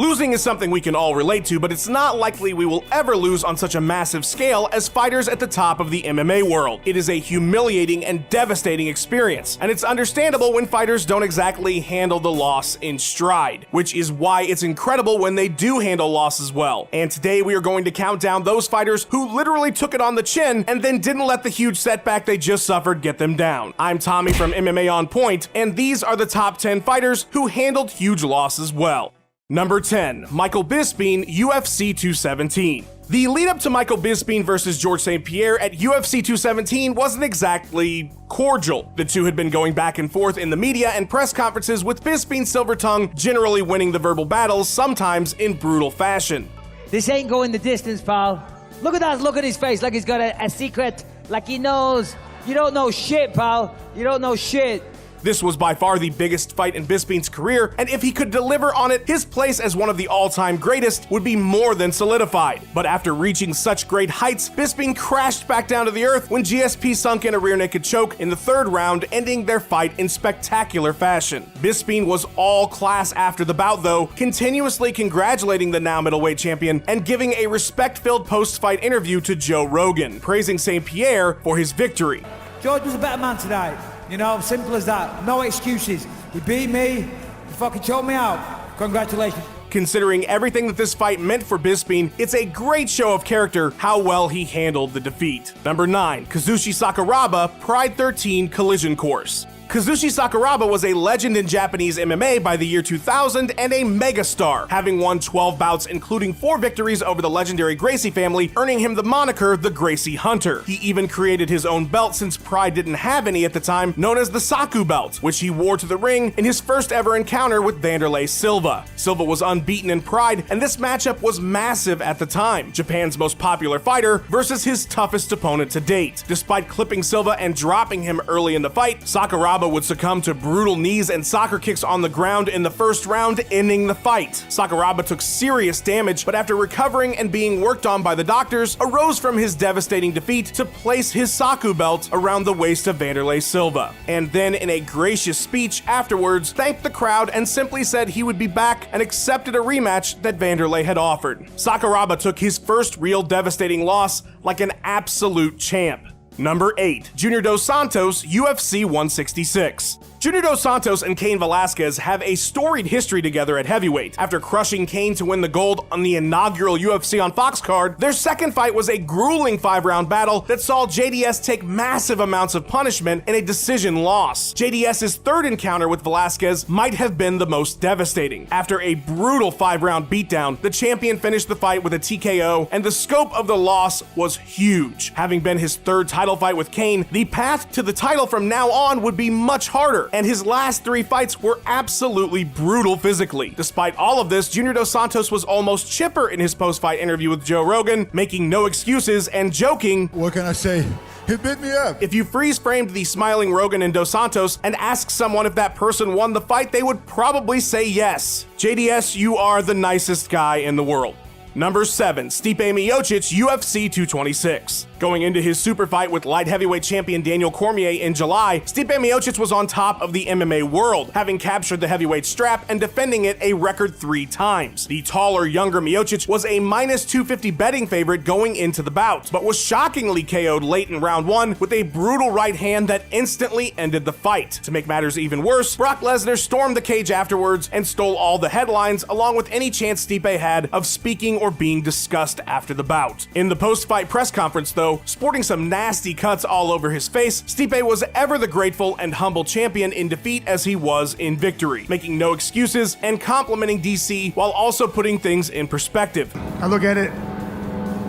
Losing is something we can all relate to, but it's not likely we will ever lose on such a massive scale as fighters at the top of the MMA world. It is a humiliating and devastating experience, and it's understandable when fighters don't exactly handle the loss in stride, which is why it's incredible when they do handle losses well. And today we are going to count down those fighters who literally took it on the chin and then didn't let the huge setback they just suffered get them down. I'm Tommy from MMA On Point, and these are the top 10 fighters who handled huge losses well. Number 10, Michael Bisping, UFC 217. The lead up to Michael Bisping versus George St. Pierre at UFC 217 wasn't exactly cordial. The two had been going back and forth in the media and press conferences, with Bisping's silver tongue generally winning the verbal battles, sometimes in brutal fashion. This ain't going the distance, pal. Look at that look at his face, like he's got a secret, like he knows. You don't know shit, pal. You don't know shit. This was by far the biggest fight in Bisping's career, and if he could deliver on it, his place as one of the all-time greatest would be more than solidified. But after reaching such great heights, Bisping crashed back down to the earth when GSP sunk in a rear naked choke in the third round, ending their fight in spectacular fashion. Bisping was all class after the bout though, continuously congratulating the now middleweight champion and giving a respect-filled post-fight interview to Joe Rogan, praising St. Pierre for his victory. George was a better man tonight. You know, simple as that. No excuses. He beat me. He fucking choked me out. Congratulations. Considering everything that this fight meant for Bisping, it's a great show of character how well he handled the defeat. Number 9, KAZUSHI SAKURABA, Pride 13 Collision Course. KAZUSHI SAKURABA was a legend in Japanese MMA by the year 2000 and a megastar, having won 12 bouts including 4 victories over the legendary Gracie family, earning him the moniker the Gracie Hunter. He even created his own belt since Pride didn't have any at the time, known as the Saku belt, which he wore to the ring in his first ever encounter with Wanderlei Silva. Silva was unbeaten in Pride, and this matchup was massive at the time. Japan's most popular fighter versus his toughest opponent to date. Despite clipping Silva and dropping him early in the fight, SAKURABA would succumb to brutal knees and soccer kicks on the ground in the first round, ending the fight. SAKURABA took serious damage, but after recovering and being worked on by the doctors, arose from his devastating defeat to place his Saku belt around the waist of Wanderlei Silva. And then in a gracious speech afterwards, thanked the crowd and simply said he would be back and accepted a rematch that Wanderlei had offered. SAKURABA took his first real devastating loss like an absolute champ. Number 8, Junior Dos Santos, UFC 166. Junior Dos Santos and Cain Velasquez have a storied history together at heavyweight. After crushing Cain to win the gold on the inaugural UFC on Fox card, their second fight was a grueling 5-round battle that saw JDS take massive amounts of punishment in a decision loss. JDS's third encounter with Velasquez might have been the most devastating. After a brutal 5-round beatdown, the champion finished the fight with a TKO, and the scope of the loss was huge. Having been his third title fight with Cain, the path to the title from now on would be much harder, and his last 3 fights were absolutely brutal physically. Despite all of this, Junior Dos Santos was almost chipper in his post-fight interview with Joe Rogan, making no excuses and joking, "What can I say? He beat me up." If you freeze-framed the smiling Rogan and Dos Santos and asked someone if that person won the fight, they would probably say yes. JDS, you are the nicest guy in the world. Number 7, Stipe Miocic, UFC 226. Going into his super fight with light heavyweight champion Daniel Cormier in July, Stipe Miocic was on top of the MMA world, having captured the heavyweight strap and defending it a record 3 times. The taller, younger Miocic was a -250 betting favorite going into the bout, but was shockingly KO'd late in round 1 with a brutal right hand that instantly ended the fight. To make matters even worse, Brock Lesnar stormed the cage afterwards and stole all the headlines, along with any chance Stipe had of speaking or being discussed after the bout. In the post-fight press conference though, sporting some nasty cuts all over his face, Stipe was ever the grateful and humble champion in defeat as he was in victory, making no excuses and complimenting DC while also putting things in perspective. I look at it,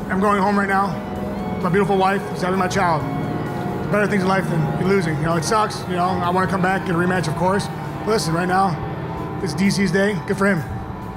I'm going home right now, my beautiful wife is having my child. Better things in life than losing. You know, it sucks, you know, I want to come back, get a rematch of course. But listen, right now, it's DC's day, good for him.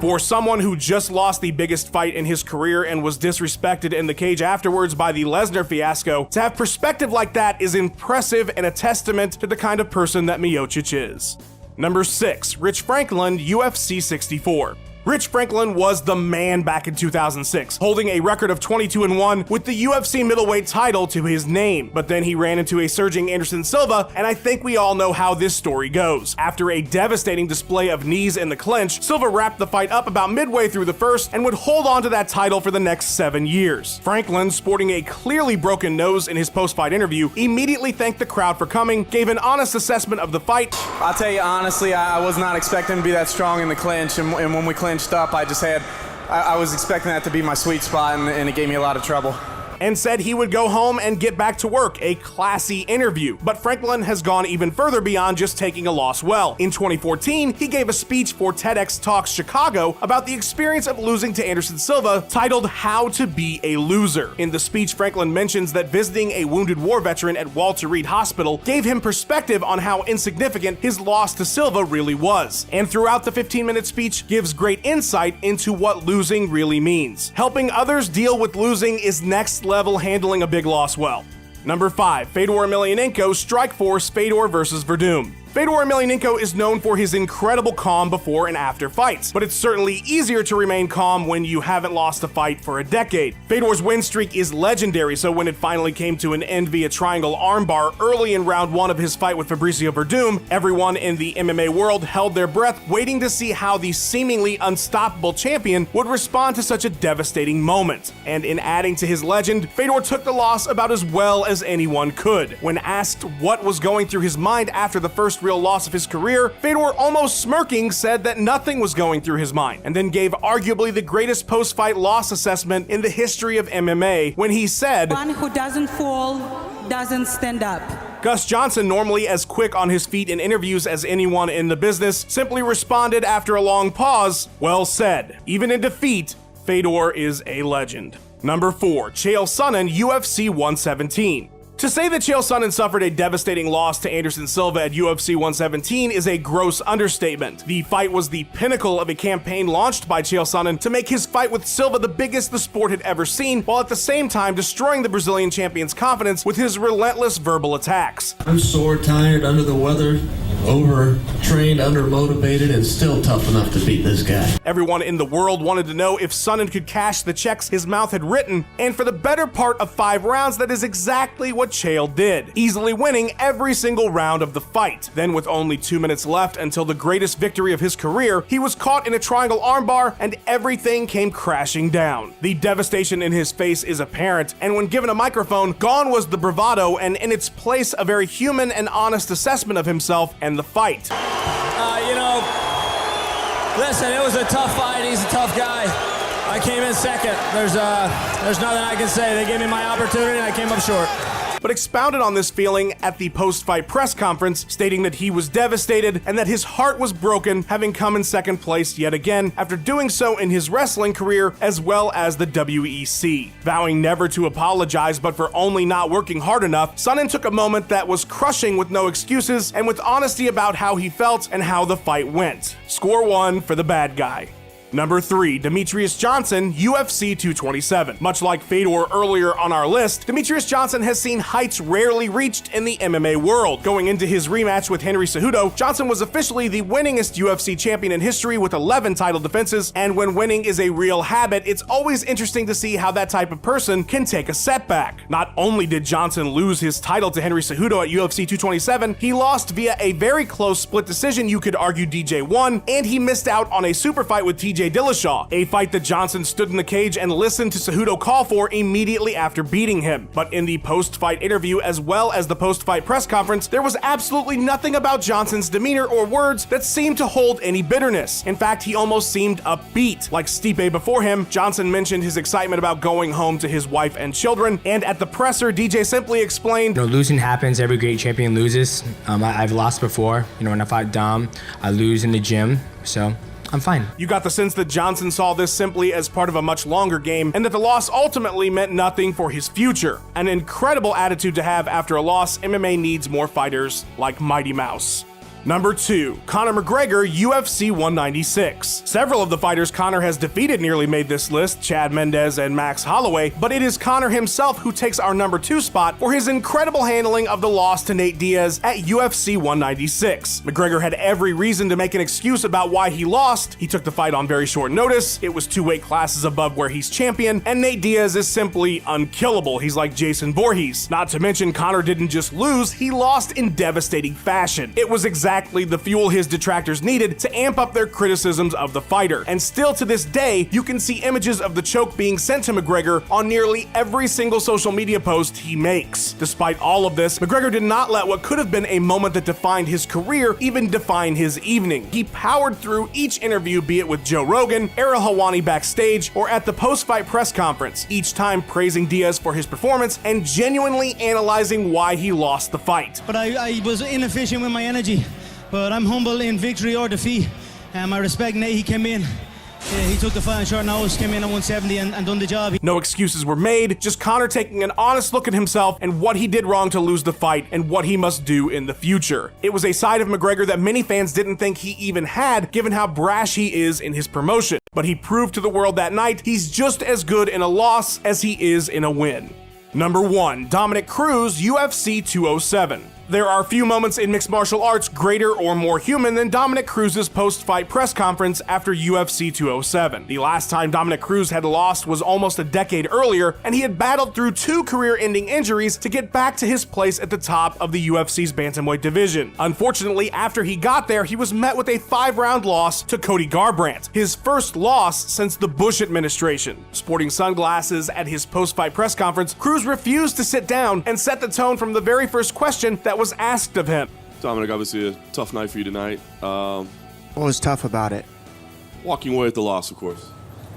For someone who just lost the biggest fight in his career and was disrespected in the cage afterwards by the Lesnar fiasco, to have perspective like that is impressive and a testament to the kind of person that Miocic is. Number 6, Rich Franklin, UFC 64. Rich Franklin was the man back in 2006, holding a record of 22-1 with the UFC middleweight title to his name. But then he ran into a surging Anderson Silva, and I think we all know how this story goes. After a devastating display of knees in the clinch, Silva wrapped the fight up about midway through the first and would hold on to that title for the next 7 years. Franklin, sporting a clearly broken nose in his post-fight interview, immediately thanked the crowd for coming, gave an honest assessment of the fight. I'll tell you honestly, I was not expecting to be that strong in the clinch, and when we clinched up, I was expecting that to be my sweet spot, and it gave me a lot of trouble. And said he would go home and get back to work, a classy interview. But Franklin has gone even further beyond just taking a loss well. In 2014, he gave a speech for TEDx Talks Chicago about the experience of losing to Anderson Silva, titled How to Be a Loser. In the speech, Franklin mentions that visiting a wounded war veteran at Walter Reed Hospital gave him perspective on how insignificant his loss to Silva really was. And throughout the 15-minute speech, gives great insight into what losing really means. Helping others deal with losing is next level handling a big loss well. Number 5, Fedor Emelianenko, Strikeforce, Fedor versus Verdum. Fedor Emelianenko is known for his incredible calm before and after fights, but it's certainly easier to remain calm when you haven't lost a fight for a decade. Fedor's win streak is legendary, so when it finally came to an end via triangle armbar early in round 1 of his fight with Fabricio Verdum, everyone in the MMA world held their breath, waiting to see how the seemingly unstoppable champion would respond to such a devastating moment. And in adding to his legend, Fedor took the loss about as well as anyone could. When asked what was going through his mind after the first real loss of his career, Fedor, almost smirking, said that nothing was going through his mind, and then gave arguably the greatest post-fight loss assessment in the history of MMA when he said, "One who doesn't fall doesn't stand up." Gus Johnson, normally as quick on his feet in interviews as anyone in the business, simply responded after a long pause, "Well said. Even in defeat, Fedor is a legend." Number 4, Chael Sonnen, UFC 117. To say that Chael Sonnen suffered a devastating loss to Anderson Silva at UFC 117 is a gross understatement. The fight was the pinnacle of a campaign launched by Chael Sonnen to make his fight with Silva the biggest the sport had ever seen, while at the same time destroying the Brazilian champion's confidence with his relentless verbal attacks. I'm sore, tired, under the weather, overtrained, undermotivated, and still tough enough to beat this guy. Everyone in the world wanted to know if Sonnen could cash the checks his mouth had written, and for the better part of 5 rounds, that is exactly what Chael did, easily winning every single round of the fight. Then, with only 2 minutes left until the greatest victory of his career, he was caught in a triangle armbar and everything came crashing down. The devastation in his face is apparent, and when given a microphone, gone was the bravado, and in its place, a very human and honest assessment of himself and the fight. Listen, it was a tough fight. He's a tough guy. I came in second. There's nothing I can say. They gave me my opportunity and I came up short. But expounded on this feeling at the post-fight press conference, stating that he was devastated and that his heart was broken, having come in second place yet again after doing so in his wrestling career as well as the WEC. Vowing never to apologize but for only not working hard enough, Sonnen took a moment that was crushing with no excuses and with honesty about how he felt and how the fight went. Score 1 for the bad guy. Number 3, Demetrious Johnson, UFC 227. Much like Fedor earlier on our list, Demetrious Johnson has seen heights rarely reached in the MMA world. Going into his rematch with Henry Cejudo, Johnson was officially the winningest UFC champion in history with 11 title defenses, and when winning is a real habit, it's always interesting to see how that type of person can take a setback. Not only did Johnson lose his title to Henry Cejudo at UFC 227, he lost via a very close split decision, you could argue DJ won, and he missed out on a super fight with TJ Dillashaw, a fight that Johnson stood in the cage and listened to Cejudo call for immediately after beating him. But in the post-fight interview as well as the post-fight press conference, there was absolutely nothing about Johnson's demeanor or words that seemed to hold any bitterness. In fact, he almost seemed upbeat. Like Stipe before him, Johnson mentioned his excitement about going home to his wife and children, and at the presser, DJ simply explained, losing happens. Every great champion loses. I've lost before. When I fight Dom, I lose in the gym, so I'm fine. You got the sense that Johnson saw this simply as part of a much longer game, and that the loss ultimately meant nothing for his future. An incredible attitude to have after a loss. MMA needs more fighters like Mighty Mouse. Number 2, Conor McGregor, UFC 196. Several of the fighters Conor has defeated nearly made this list, Chad Mendes and Max Holloway, but it is Conor himself who takes our number 2 spot for his incredible handling of the loss to Nate Diaz at UFC 196. McGregor had every reason to make an excuse about why he lost. He took the fight on very short notice, it was 2 weight classes above where he's champion, and Nate Diaz is simply unkillable. He's like Jason Voorhees. Not to mention, Conor didn't just lose, he lost in devastating fashion. It was exactly the fuel his detractors needed to amp up their criticisms of the fighter. And still to this day, you can see images of the choke being sent to McGregor on nearly every single social media post he makes. Despite all of this, McGregor did not let what could have been a moment that defined his career even define his evening. He powered through each interview, be it with Joe Rogan, Ariel Helwani backstage, or at the post-fight press conference, each time praising Diaz for his performance and genuinely analyzing why he lost the fight. But I was inefficient with my energy. But I'm humble in victory or defeat. I respect Nate, he came in. He took the fight on short notice, came in at 170 and done the job. No excuses were made, just Conor taking an honest look at himself and what he did wrong to lose the fight and what he must do in the future. It was a side of McGregor that many fans didn't think he even had, given how brash he is in his promotion. But he proved to the world that night he's just as good in a loss as he is in a win. Number 1, Dominick Cruz, UFC 207. There are few moments in mixed martial arts greater or more human than Dominick Cruz's post-fight press conference after UFC 207. The last time Dominick Cruz had lost was almost a decade earlier, and he had battled through 2 career-ending injuries to get back to his place at the top of the UFC's bantamweight division. Unfortunately, after he got there, he was met with a 5-round loss to Cody Garbrandt, his first loss since the Bush administration. Sporting sunglasses at his post-fight press conference, Cruz refused to sit down and set the tone from the very first question that was asked of him. Dominick, obviously a tough night for you tonight. What was tough about it? Walking away with the loss, of course.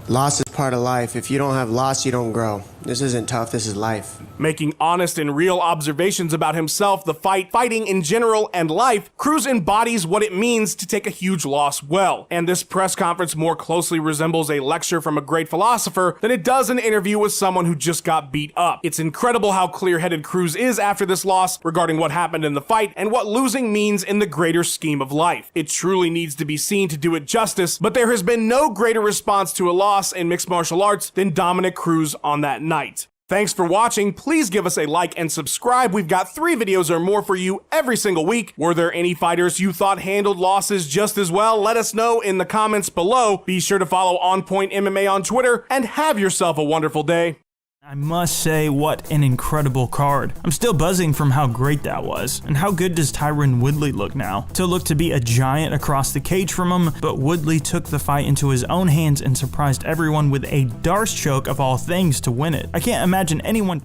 Loss is part of life. If you don't have loss, you don't grow. This isn't tough, this is life. Making honest and real observations about himself, the fight, fighting in general, and life, Cruz embodies what it means to take a huge loss well. And this press conference more closely resembles a lecture from a great philosopher than it does an interview with someone who just got beat up. It's incredible how clear-headed Cruz is after this loss regarding what happened in the fight and what losing means in the greater scheme of life. It truly needs to be seen to do it justice, but there has been no greater response to a loss in mixed martial arts than Dominick Cruz on that night. Thanks for watching. Please give us a like and subscribe. We've got 3 videos or more for you every single week. Were there any fighters you thought handled losses just as well? Let us know in the comments below. Be sure to follow On Point MMA on Twitter and have yourself a wonderful day. I must say, what an incredible card. I'm still buzzing from how great that was. And how good does Tyron Woodley look now? To look to be a giant across the cage from him, but Woodley took the fight into his own hands and surprised everyone with a Darce choke of all things to win it. I can't imagine anyone